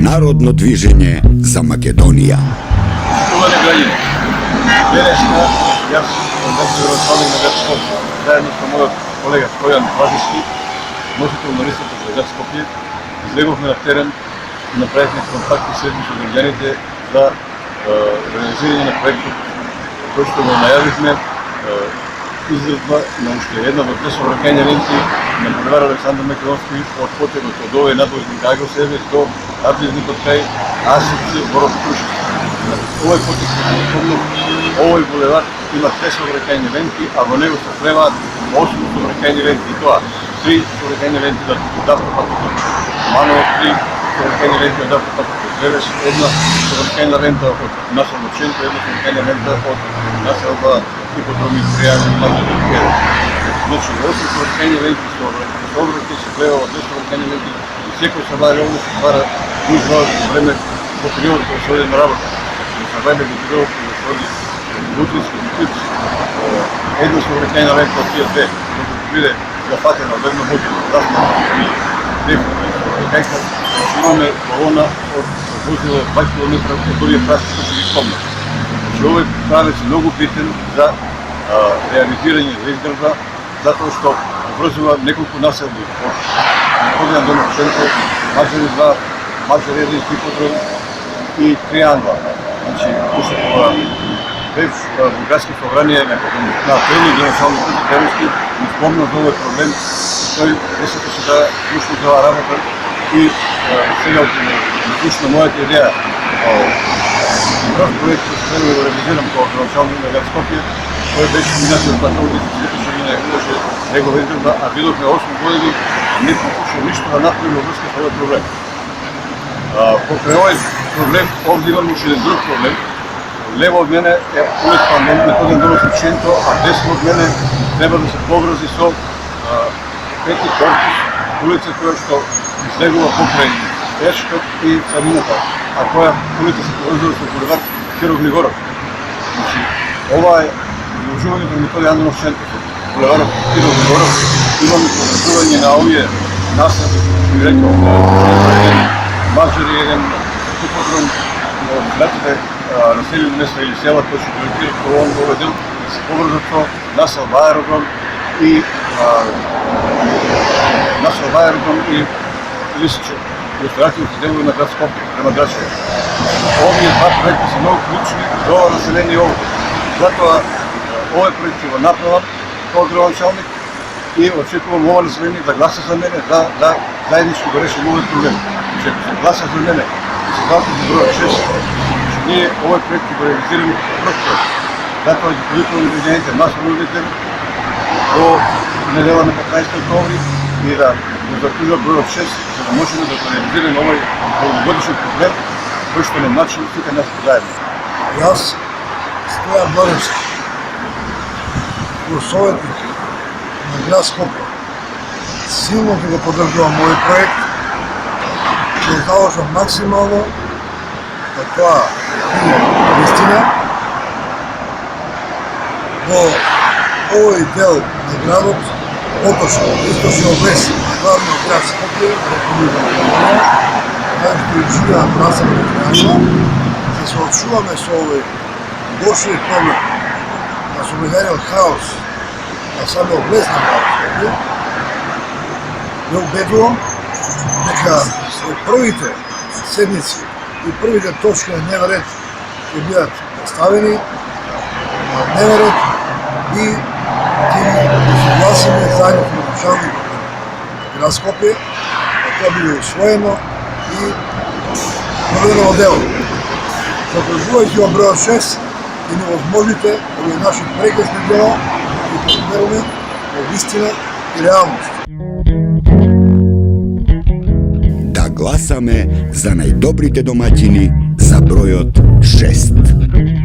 Народно движење за Македонија. Шtovани граѓани, денеска јас началник на град Скопје, заедно со мојот колега Стојан Вазиски, носител на листата за град Скопје, излеговме на терен и направивме контакти седми со граѓаните за реализирање на проектот кој што го најавивме, изградба на уште една во две сообраќајни ленти на булевар Александар Македонски од потегот од овој надвојзник Агросервис до надлезникот кај Асици Боров Крушев. Овој потег, овој булевар има две сообраќајни ленти, а во него се вплеваат 8 сообраќајни ленти, и тоа 3 сообраќајни ленти од автопатот Маново, 3 сообраќајни ленти од автопатот Тревеш, една сообраќајна лента од населба Ченко, една сообраќајна лента од населба Иподроми Тријани Мазури. Значи, 8 сообраќајни ленти сообраќај се вплева од 2 сообраќајни ленти и секој сабај овде се ствара нужда време во периодот кога се оди на работа. Сабај во периодот кога се оди утрински клипс, една сообраќајна лента од тие две, докато биде зафатена од едно возило, застана и дефективно имаме колона од возило 2 километра од овие праси што се ги спомнат. Значи, овој правец е многу битен за реализирање за изградба, затоа што обврзува неколку населби од Подијан до Ченко, Мазари 2, Мазари 1, Иподром и Тријанва. Значи, уште кога бев Бургаски собрание на целни генерални пути ми спомна за овој проблем, тој не сакаше да слушне за оваа работа и сега слушна мојата идеја. Прв проект кој се да го реализирам како градоначалник на град Скопје, тој беше минатиот патол да се запише на негова изградба, а бидовме 8 години не покуша ништо да направи во врска со овој проблем. Покрај овој проблем, овде имам уште еден друг проблем. Лево од мене е улица Методијан Долов Ченко, а десно од мене треба да се поврзи со Пети корпус, улица која што излегува покрај Ешкот и Царината, а која улица се поврзува со булевар Киро Григоров. Значи, ова е изложување до Методијан Долов Ченко, булеварот Киро Григоров, имаме поврзување на овие населби, што ви рекол, Мазари 1, Иподром, градите населени места или села кои се проектираат во овој дел, се поврзат со населба Аеродром и населба Аеродром и Лисиче, и останативните делови на град Скопје, према Драчево. Овие два проекта се многу клучни за ова население овде. Затоа овој проект ќе го направам како градоначалник и очекувам ова население да гласа за мене, да заеднички го решим овој проблем. Че ако се гласа за мене и се гласа за број 6, ние овој проект ќе го реализираме прв проект. Затоа ги повикуваме граѓаните масово луѓето до недела на 15 октомври и да закружат бројот 6, за да можеме да го реализираме овој долгогодишен проблем кој што не мачи сите нас заедно. Јас, Стојан Вазиски, советник на град Скопје, силно ќе го поддржувам овој проект, ќе заложам максимално да тоа биде вистина. Во овој дел на градот, поточно источно вест, главниот град Скопје, Република Македонија, кај што и живеат населби Тријанва, се соочуваме со овој дошлиот проблем на соблиганиот хаос на самиот влез на град Скопје. Ја убедувам дека во првите седници и првите точки на дневен ред ќе бидат поставени на дневен ред и ќе ги согласиме заедно со началникот на град Скопје, да тоа биде усвоено и проведено во дело. Задржувајќи во бројот 6, ќе ни возможите овие наши прекрасни дела да ги pretvorиме во вистина и реалност. Да гласаме за најдобрите домаќини за бројот 6.